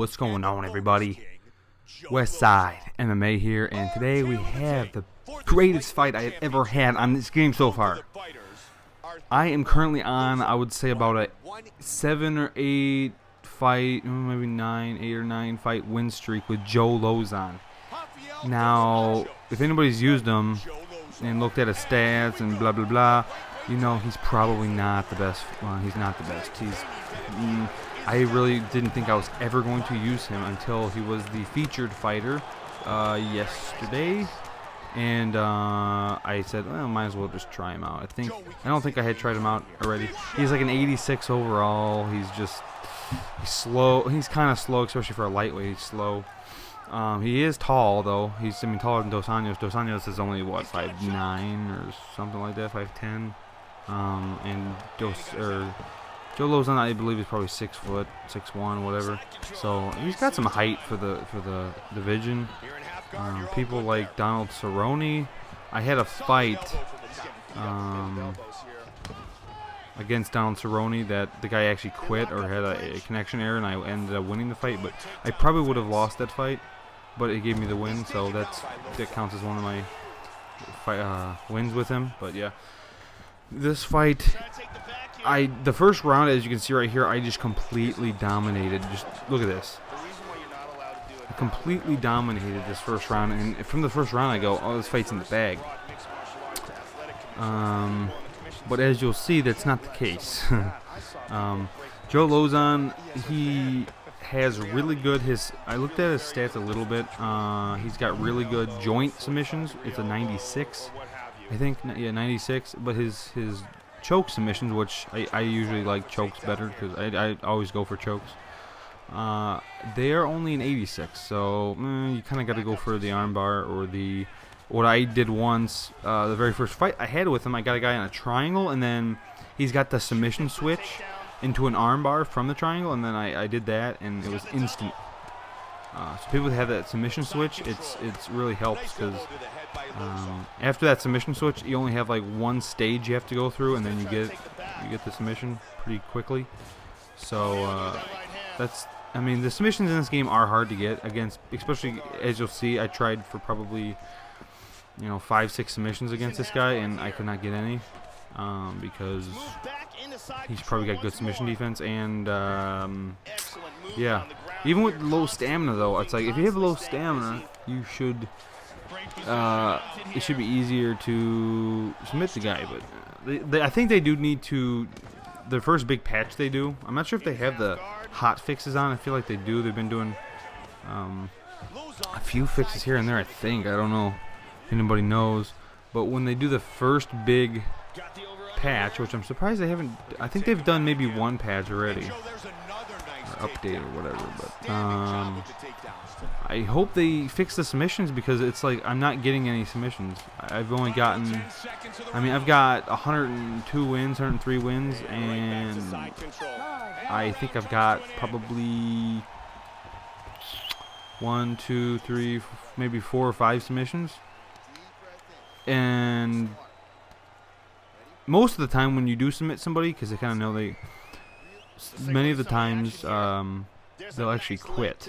what's going on, everybody? Westside MMA here, and today we have the greatest fight I have ever had on this game so far. I am currently on, I would say, about a 7 or 8 fight, maybe 8 or 9 fight win streak with Joe Lauzon. Now, if anybody's used him and looked at his stats and blah blah blah, you know he's probably not the best. Well, he's not the best. I really didn't think I was ever going to use him until he was the featured fighter yesterday, and I said, well, might as well just try him out. I don't think I had tried him out already. He's like an 86 overall. He's slow. He's kind of slow, especially for a lightweight. He's slow. He is tall though. He's taller than Dos Anjos. Dos Anjos is only what, 5'9" or something like that, 5'10", and Joe Lauzon, I believe, is probably 6 foot, 6'1", whatever. So he's got some height for the division. People like Donald Cerrone. I had a fight against Donald Cerrone that the guy actually quit or had a connection error, and I ended up winning the fight. But I probably would have lost that fight, but it gave me the win, so that counts as one of my wins with him. But yeah, this fight, the first round, as you can see right here, I just completely dominated. Just look at this. I completely dominated this first round, and from the first round I go, oh, this fight's in the bag. But as you'll see, that's not the case. Joe Lauzon, he has really good, I looked at his stats a little bit. He's got really good joint submissions. It's a 96, I think. Yeah, 96. But his choke submissions, which I usually like chokes better because I always go for chokes. They are only an 86, so you kind of got to go for the armbar or what I did once. The very first fight I had with him, I got a guy on a triangle, and then he's got the submission switch into an armbar from the triangle, and then I did that, and it was instant. So people that have that submission switch, it's really helps because after that submission switch, you only have like one stage you have to go through, and then you get the submission pretty quickly. So the submissions in this game are hard to get against, especially as you'll see. I tried for probably 5-6 submissions against this guy, and I could not get any because he's probably got good submission defense, and yeah. Even with low stamina, though, it's like if you have low stamina, you should it should be easier to submit the guy. But I think they do need to. The first big patch they do, I'm not sure if they have the hot fixes on. I feel like they do. They've been doing a few fixes here and there, I think. I don't know if anybody knows. But when they do the first big patch, which I'm surprised they haven't, I think they've done maybe one patch already, or update or whatever. But I hope they fix the submissions, because it's like I'm not getting any submissions. I've only gotten, I've got 102 wins, 103 wins, and I think I've got probably 1, 2, 3, maybe 4 or 5 submissions. And most of the time when you do submit somebody, because they kind of know many of the times they'll actually quit,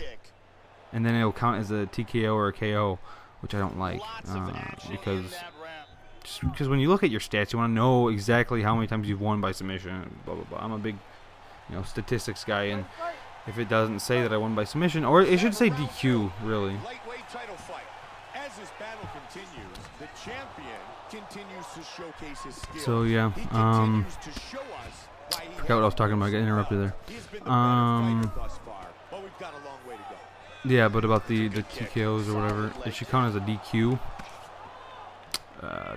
and then it'll count as a TKO or a KO, which I don't like, because when you look at your stats, you want to know exactly how many times you've won by submission. Blah blah blah. I'm a big statistics guy, and if it doesn't say that I won by submission, or it should say DQ, really. So yeah, forgot what I was talking about. I got interrupted there. Yeah, but about the TKOs or whatever, it should count as a DQ,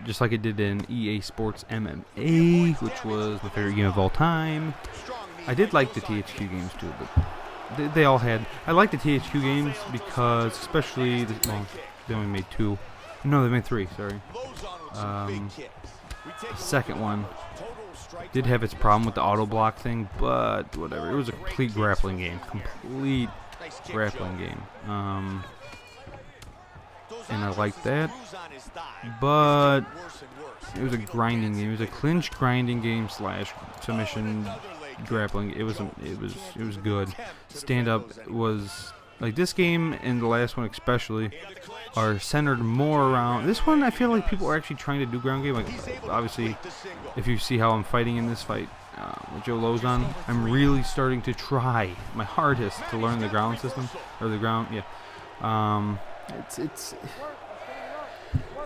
just like it did in EA Sports MMA, which was my favorite game of all time. I did like the THQ games too, but they all had. I like the THQ games because, especially they only made 2. No, they made 3. Sorry. The second one did have its problem with the auto block thing, but whatever. It was a complete grappling game. And I liked that. But it was a grinding game. It was a clinch grinding game / submission grappling. It was good. Stand up was like this game and the last one especially are centered more around. This one I feel like people are actually trying to do ground game. Like obviously, if you see how I'm fighting in this fight with Joe Lauzon, I'm really starting to try my hardest to learn the ground system or the ground. Yeah, it's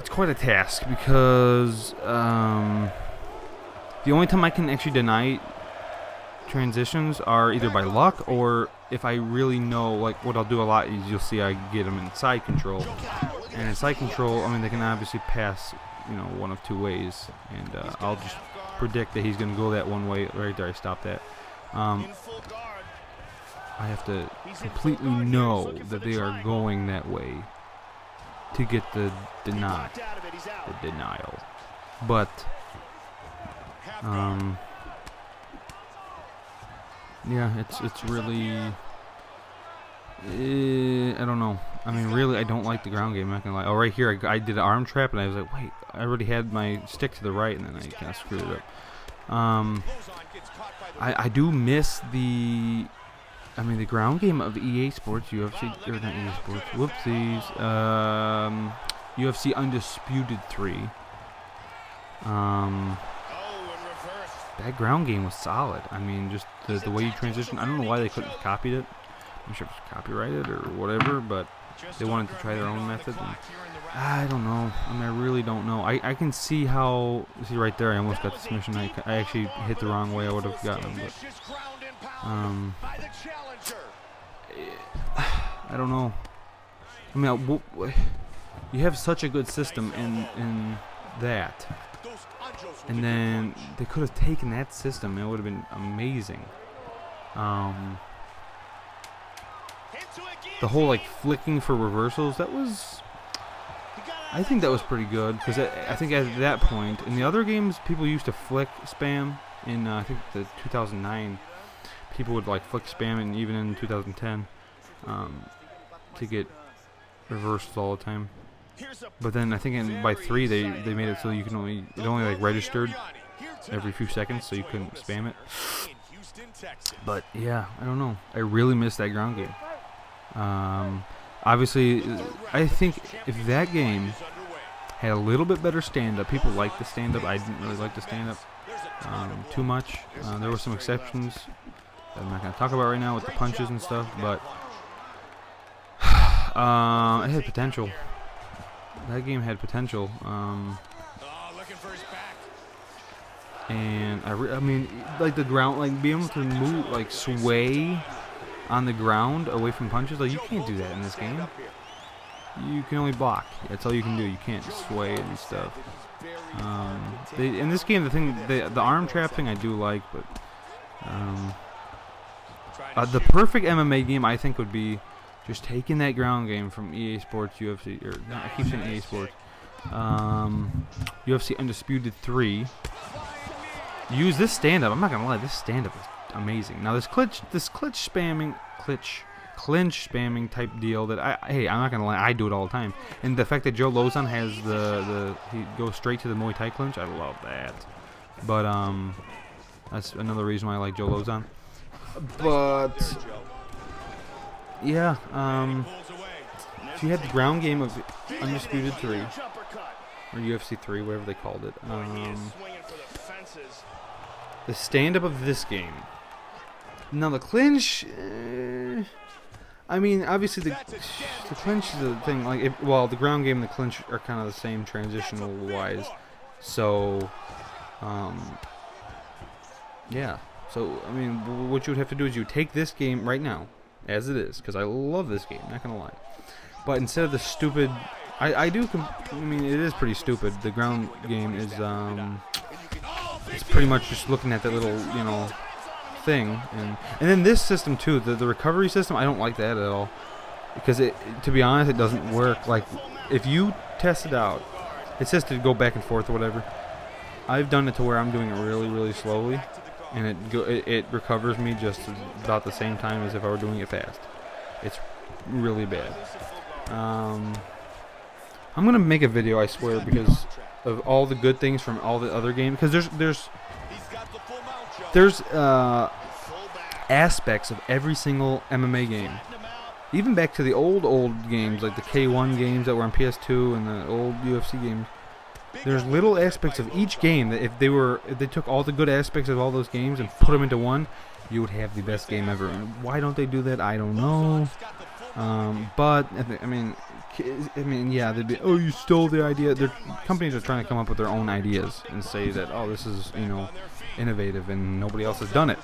quite a task because the only time I can actually deny transitions are either by luck or if I really know. Like what I'll do a lot is you'll see I get them in side control, and in side control, I mean they can obviously pass, you know, one of two ways, and I'll just predict that he's going to go that one way. Right there, I stopped that. I have to completely know that they are going that way to get the denial. But yeah, it's really I don't know. I mean, really, I don't like the ground game. I'm not gonna lie. Oh, right here, I did an arm trap, and I was like, wait, I already had my stick to the right, and then I kind of screwed it up. I do miss the ground game of EA Sports, UFC, or not EA Sports, whoopsies, UFC Undisputed 3. That ground game was solid. I mean, just the way you transition. I don't know why they couldn't have copied it. I'm sure it was copyrighted or whatever, but they wanted to try their own method. And I don't know. I mean, I really don't know. I can see how. See right there, I almost got the submission. I actually hit the wrong way. I would have gotten him, but I don't know. I mean, you have such a good system in that, and then they could have taken that system. It would have been amazing. The whole like flicking for reversals, I think that was pretty good, because I think at that point in the other games people used to flick spam. In I think the 2009 people would like flick spam, and even in 2010 to get reversals all the time. But then I think by 3 they made it so you can it only like registered every few seconds, so you couldn't spam it. But yeah, I don't know. I really miss that ground game. Obviously, I think if that game had a little bit better stand-up, people like the stand-up. I didn't really like the stand-up too much. There were some exceptions that I'm not going to talk about right now with the punches and stuff, but it had potential. That game had potential. And I mean, like the ground, like being able to move, like sway on the ground away from punches, like you can't do that in this game. You can only block. That's all you can do. You can't sway and stuff. In this game, the arm trap thing I do like, but the perfect MMA game I think would be just taking that ground game from EA Sports, UFC, or no, I keep saying EA Sports, UFC Undisputed 3. Use this stand-up. I'm not gonna lie, this stand-up is amazing. Now this clinch spamming type deal that I'm not gonna lie, I do it all the time. And the fact that Joe Lauzon has he goes straight to the Muay Thai clinch, I love that. But that's another reason why I like Joe Lauzon. But yeah, if you had the ground game of Undisputed 3 or UFC 3, whatever they called it, the stand-up of this game. Now the clinch, I mean, obviously the clinch is the thing. Like, the ground game and the clinch are kind of the same transitional-wise. So, yeah. So, I mean, what you would have to do is you take this game right now, as it is, because I love this game, not gonna lie. But instead of the stupid, I mean, it is pretty stupid. The ground game is, it's pretty much just looking at that little, thing, and then this system too, the recovery system, I don't like that at all, because to be honest, it doesn't work. Like, if you test it out, it says to go back and forth or whatever. I've done it to where I'm doing it really, really slowly, and it recovers me just about the same time as if I were doing it fast. It's really bad. I'm gonna make a video, I swear, because of all the good things from all the other games, because there's aspects of every single MMA game. Even back to the old games, like the K1 games that were on PS2 and the old UFC games. There's little aspects of each game that if they took all the good aspects of all those games and put them into one, you would have the best game ever. And why don't they do that? I don't know. But I mean, yeah, they'd be, oh, you stole the idea. Companies are trying to come up with their own ideas and say that, oh, this is, innovative and nobody else has done it.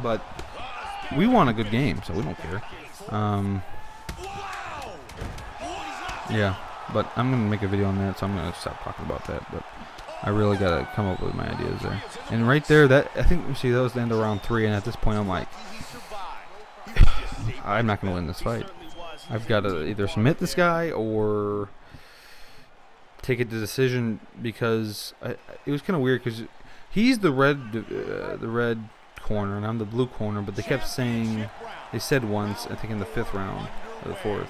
But we want a good game, so we don't care. Yeah, but I'm gonna make a video on that, so I'm gonna stop talking about that. But I really gotta come up with my ideas there. And right there, that was the end of round 3, and at this point, I'm like, I'm not gonna win this fight. I've got to either submit this guy or take it to decision, because it was kind of weird because he's the red corner and I'm the blue corner, but they kept saying, they said once, I think in the 5th round or the 4th,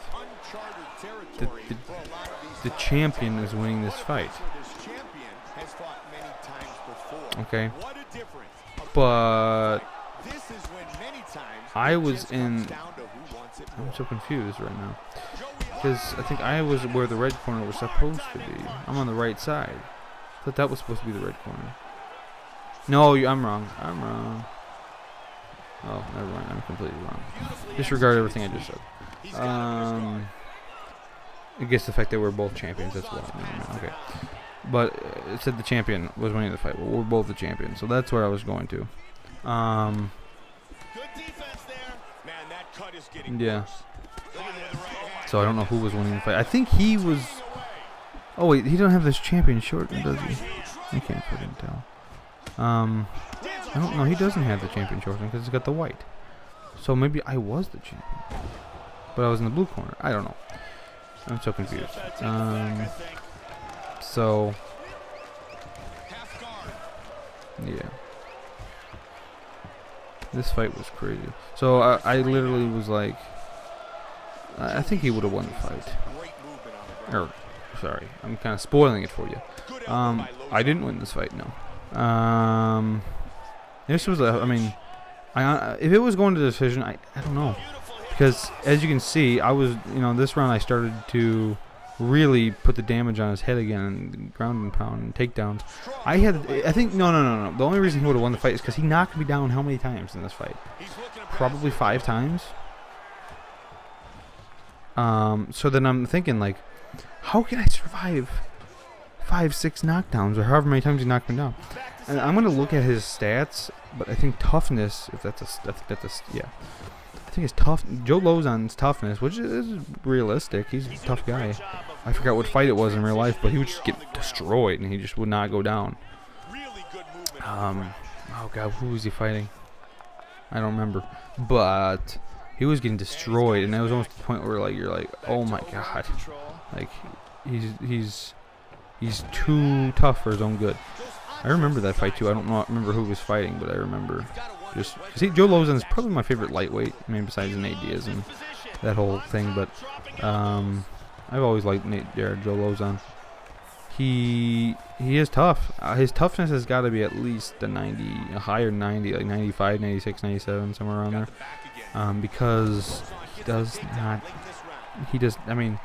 the champion is winning this fight. Okay, but I was in. I'm so confused right now because I think I was where the red corner was supposed to be. I'm on the right side. I thought that was supposed to be the red corner. No, I'm wrong. I'm wrong. Oh, never mind. I'm completely wrong. Disregard everything I just said. I guess the fact that we're both champions, that's why. Okay. But it said the champion was winning the fight. Well, we're both the champions, so that's where I was going to. Yeah. So I don't know who was winning the fight. I think he was. Oh wait, he don't have this champion short, does he? I can't fucking tell. I don't know. He doesn't have the champion short because he's got the white. So maybe I was the champion, but I was in the blue corner. I don't know. I'm so confused. So yeah, this fight was crazy. So I literally was like, I think he would have won the fight. Or, sorry, I'm kind of spoiling it for you. I didn't win this fight, no. This was if it was going to decision, I don't know. Because, as you can see, I was, this round I started to really put the damage on his head again, and ground and pound and takedowns. No. The only reason he would have won the fight is because he knocked me down how many times in this fight? Probably 5 times. So then I'm thinking, like, how can I survive 5-6 knockdowns, or however many times he knocked me down? And I'm gonna look at his stats, but I think toughness, if yeah. I think it's tough. Joe Lauzon's toughness, which is realistic. He's a tough guy. I forgot what fight it was in real life, but he would just get destroyed, and he just would not go down. Oh god, who was he fighting? I don't remember, but he was getting destroyed, and that was almost the point where you're like, oh my god, like he's too tough for his own good. I remember that fight too. I don't remember who was fighting, but I remember. Just see, Joe Lauzon is probably my favorite lightweight. I mean, besides Nate Diaz and that whole thing, but I've always liked Joe Lauzon. He is tough. His toughness has got to be at least a higher 90, like 95, 96, 97, somewhere around there. Because he does. I mean,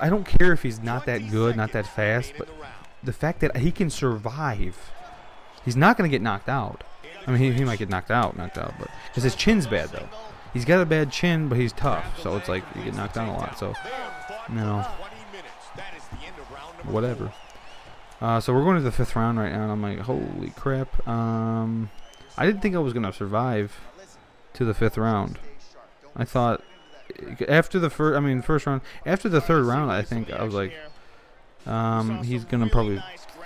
I don't care if he's not that good, not that fast, but the fact that he can survive, he's not going to get knocked out. I mean, he might get knocked out, but because his chin's bad though. He's got a bad chin, but he's tough, so it's like you get knocked down a lot. So, whatever. So we're going to the 5th round right now, and I'm like, holy crap. I didn't think I was gonna survive to the 5th round. I thought after the first round, after the 3rd round, I think I was like, he's gonna probably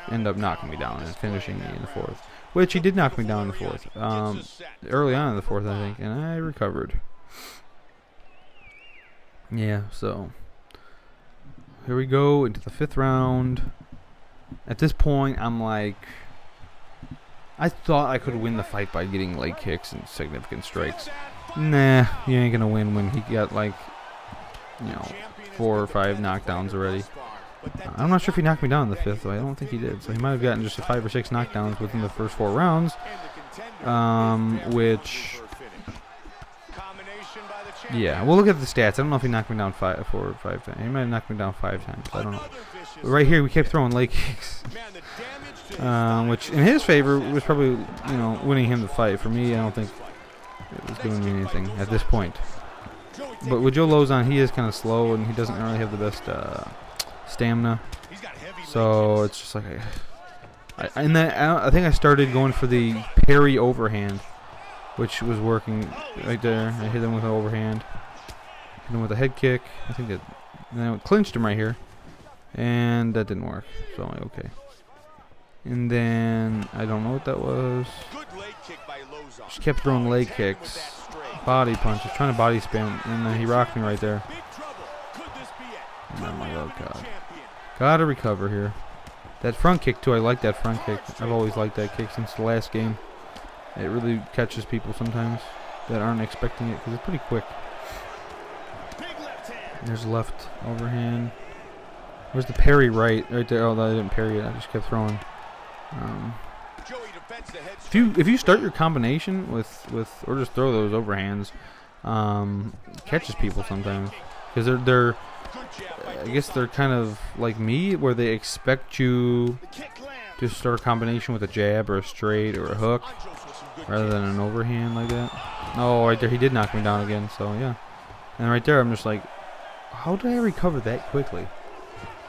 end up knocking me down and finishing me in the 4th. Which he did knock me down in the 4th. Early on in the 4th, I think, and I recovered. Yeah, so here we go into the 5th round. At this point, I'm like, I thought I could win the fight by getting leg kicks and significant strikes. Nah, you ain't gonna win when he got 4 or 5 knockdowns already. I'm not sure if he knocked me down in the 5th, though. I don't think he did. So he might have gotten just 5 or 6 knockdowns within the first 4 rounds. which, yeah, we'll look at the stats. I don't know if he knocked me down 4 or 5 times. He might have knocked me down 5 times. I don't know. But right here, we kept throwing leg kicks, which in his favor was probably, winning him the fight. For me, I don't think it was doing me anything at this point. But with Joe Lauzon, he is kind of slow, and he doesn't really have the best stamina. So it's just like, I think I started going for the parry overhand, which was working right there. I hit him with an overhand, hit him with a head kick. I think that, then I clinched him right here, and that didn't work. So I'm like, okay. And then I don't know what that was. Just kept throwing leg kicks, body punches, trying to body spam, and then he rocked me right there. And I'm like, oh god, gotta recover here. That front kick too, I like that front kick. I've always liked that kick since the last game. It really catches people sometimes that aren't expecting it because it's pretty quick. There's left overhand. Where's the parry right there? Oh, I didn't parry it. I just kept throwing. If you start your combination with or just throw those overhands, it catches people sometimes because they're I guess they're kind of like me, where they expect you to start a combination with a jab or a straight or a hook rather than an overhand like that. Oh, right there, he did knock me down again, so yeah. And right there, I'm just like, how did I recover that quickly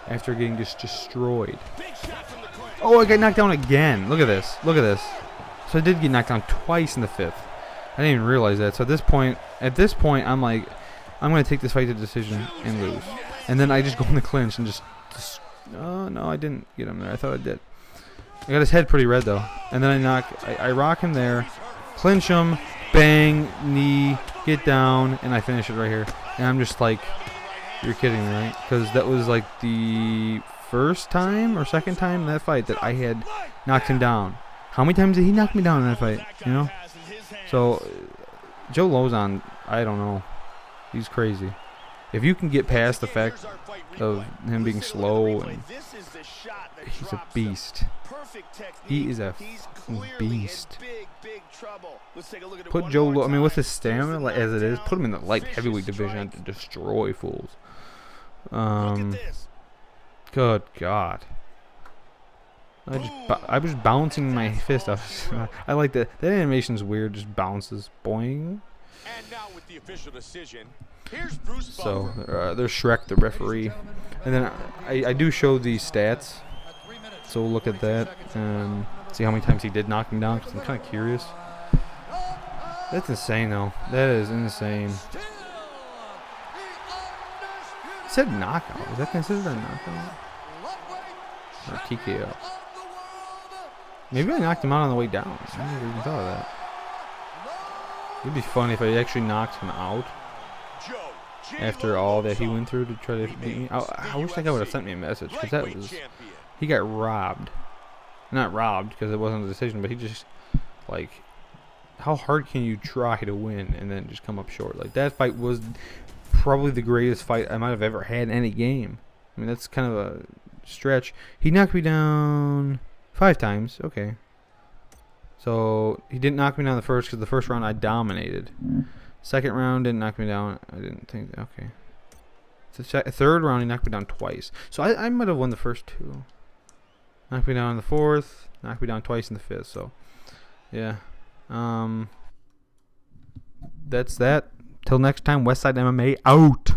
after getting just destroyed? Oh, I got knocked down again. Look at this. Look at this. So I did get knocked down twice in the 5th. I didn't even realize that. So at this point, I'm like, I'm going to take this fight to decision and lose. And then I just go in the clinch and just oh, no, I didn't get him there. I thought I did. I got his head pretty red, though. And then I rock him there, clinch him, bang, knee, get down, and I finish it right here. And I'm just like, you're kidding me, right? Because that was like the first time or second time in that fight that I had knocked him down. How many times did he knock me down in that fight? So, Joe Lauzon, I don't know. He's crazy. If you can get past the fact of him being slow, and he's a beast. He is a beast. Put Joe, with his stamina as it is, put him in the light heavyweight division to destroy fools. Good God. I was bouncing my fist off. I like that. That animation's weird. Just bounces. Boing. And now with the official decision. So there's Shrek, the referee, and then I do show these stats, so we'll look at that and see how many times he did knock him down, because I'm kind of curious. That's insane, though. That is insane. It said knockout. Is that considered a knockout? Or TKO? Maybe I knocked him out on the way down. I never even thought of that. It'd be funny if I actually knocked him out after all that he went through to try to beat me. I wish that guy would have sent me a message, because that was, he got robbed. Not robbed because it wasn't a decision, but he just, like, how hard can you try to win and then just come up short? Like, that fight was probably the greatest fight I might have ever had in any game. I mean, that's kind of a stretch. He knocked me down 5 times. Okay. So he didn't knock me down the first, because the first round I dominated. Second round didn't knock me down. I didn't think. Okay. The third round he knocked me down twice. So I might have won the first 2. Knocked me down in the 4th. Knocked me down twice in the 5th. So yeah. That's that. Till next time, Westside MMA out.